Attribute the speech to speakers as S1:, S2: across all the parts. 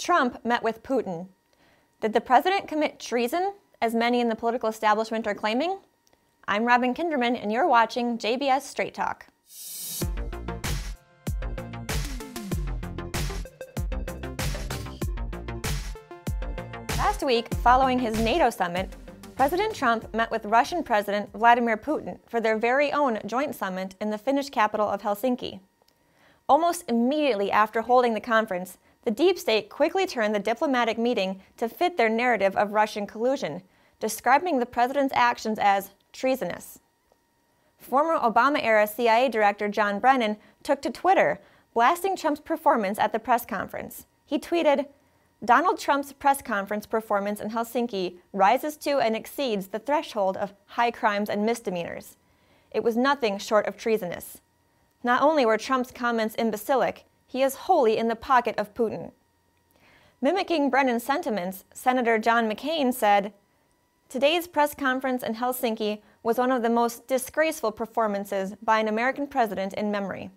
S1: Trump met with Putin. Did the president commit treason, as many in the political establishment are claiming? I'm Robin Kinderman, and you're watching JBS Straight Talk. Last week, following his NATO summit, President Trump met with Russian President Vladimir Putin for their very own joint summit in the Finnish capital of Helsinki. Almost immediately after holding the conference, the deep state quickly turned the diplomatic meeting to fit their narrative of Russian collusion, describing the president's actions as treasonous. Former Obama-era CIA Director John Brennan took to Twitter, blasting Trump's performance at the press conference. He tweeted, "Donald Trump's press conference performance in Helsinki rises to and exceeds the threshold of high crimes and misdemeanors. It was nothing short of treasonous. Not only were Trump's comments imbecilic, he is wholly in the pocket of Putin." Mimicking Brennan's sentiments, Senator John McCain said, "Today's press conference in Helsinki was one of the most disgraceful performances by an American president in memory.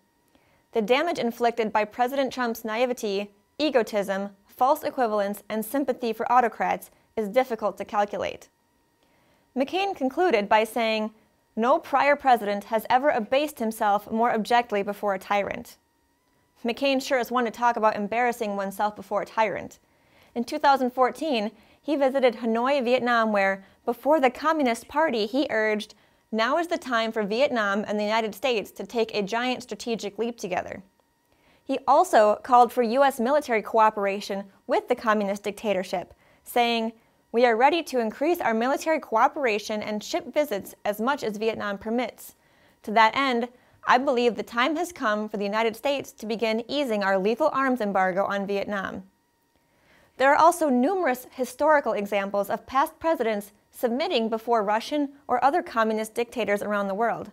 S1: The damage inflicted by President Trump's naivety, egotism, false equivalence, and sympathy for autocrats is difficult to calculate." McCain concluded by saying, "No prior president has ever abased himself more abjectly before a tyrant." McCain sure is one to talk about embarrassing oneself before a tyrant. In 2014, he visited Hanoi, Vietnam, where, before the Communist Party, he urged, "Now is the time for Vietnam and the United States to take a giant strategic leap together." He also called for U.S. military cooperation with the communist dictatorship, saying, "We are ready to increase our military cooperation and ship visits as much as Vietnam permits. To that end, I believe the time has come for the United States to begin easing our lethal arms embargo on Vietnam." There are also numerous historical examples of past presidents submitting before Russian or other communist dictators around the world.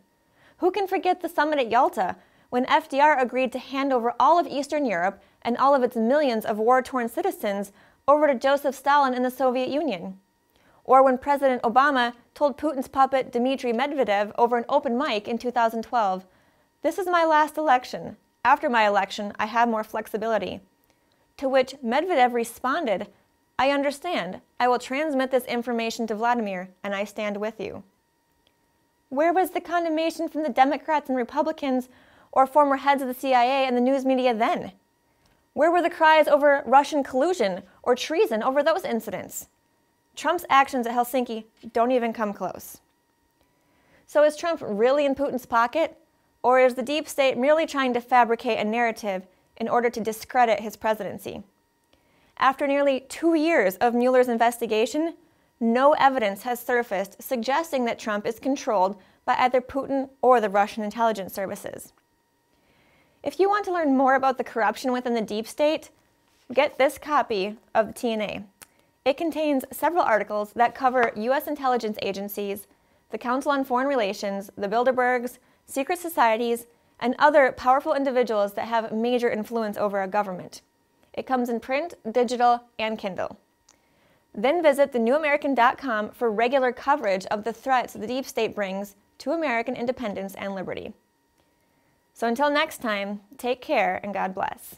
S1: Who can forget the summit at Yalta, when FDR agreed to hand over all of Eastern Europe and all of its millions of war-torn citizens over to Joseph Stalin and the Soviet Union? Or when President Obama told Putin's puppet Dmitry Medvedev over an open mic in 2012, "This is my last election. After my election, I have more flexibility." To which Medvedev responded, "I understand. I will transmit this information to Vladimir, and I stand with you." Where was the condemnation from the Democrats and Republicans or former heads of the CIA and the news media then? Where were the cries over Russian collusion or treason over those incidents? Trump's actions at Helsinki don't even come close. So is Trump really in Putin's pocket? Or is the deep state merely trying to fabricate a narrative in order to discredit his presidency? After nearly 2 years of Mueller's investigation, no evidence has surfaced suggesting that Trump is controlled by either Putin or the Russian intelligence services. If you want to learn more about the corruption within the deep state, get this copy of the TNA. It contains several articles that cover U.S. intelligence agencies, the Council on Foreign Relations, the Bilderbergs, secret societies, and other powerful individuals that have major influence over a government. It comes in print, digital, and Kindle. Then visit thenewamerican.com for regular coverage of the threats the deep state brings to American independence and liberty. So until next time, take care and God bless.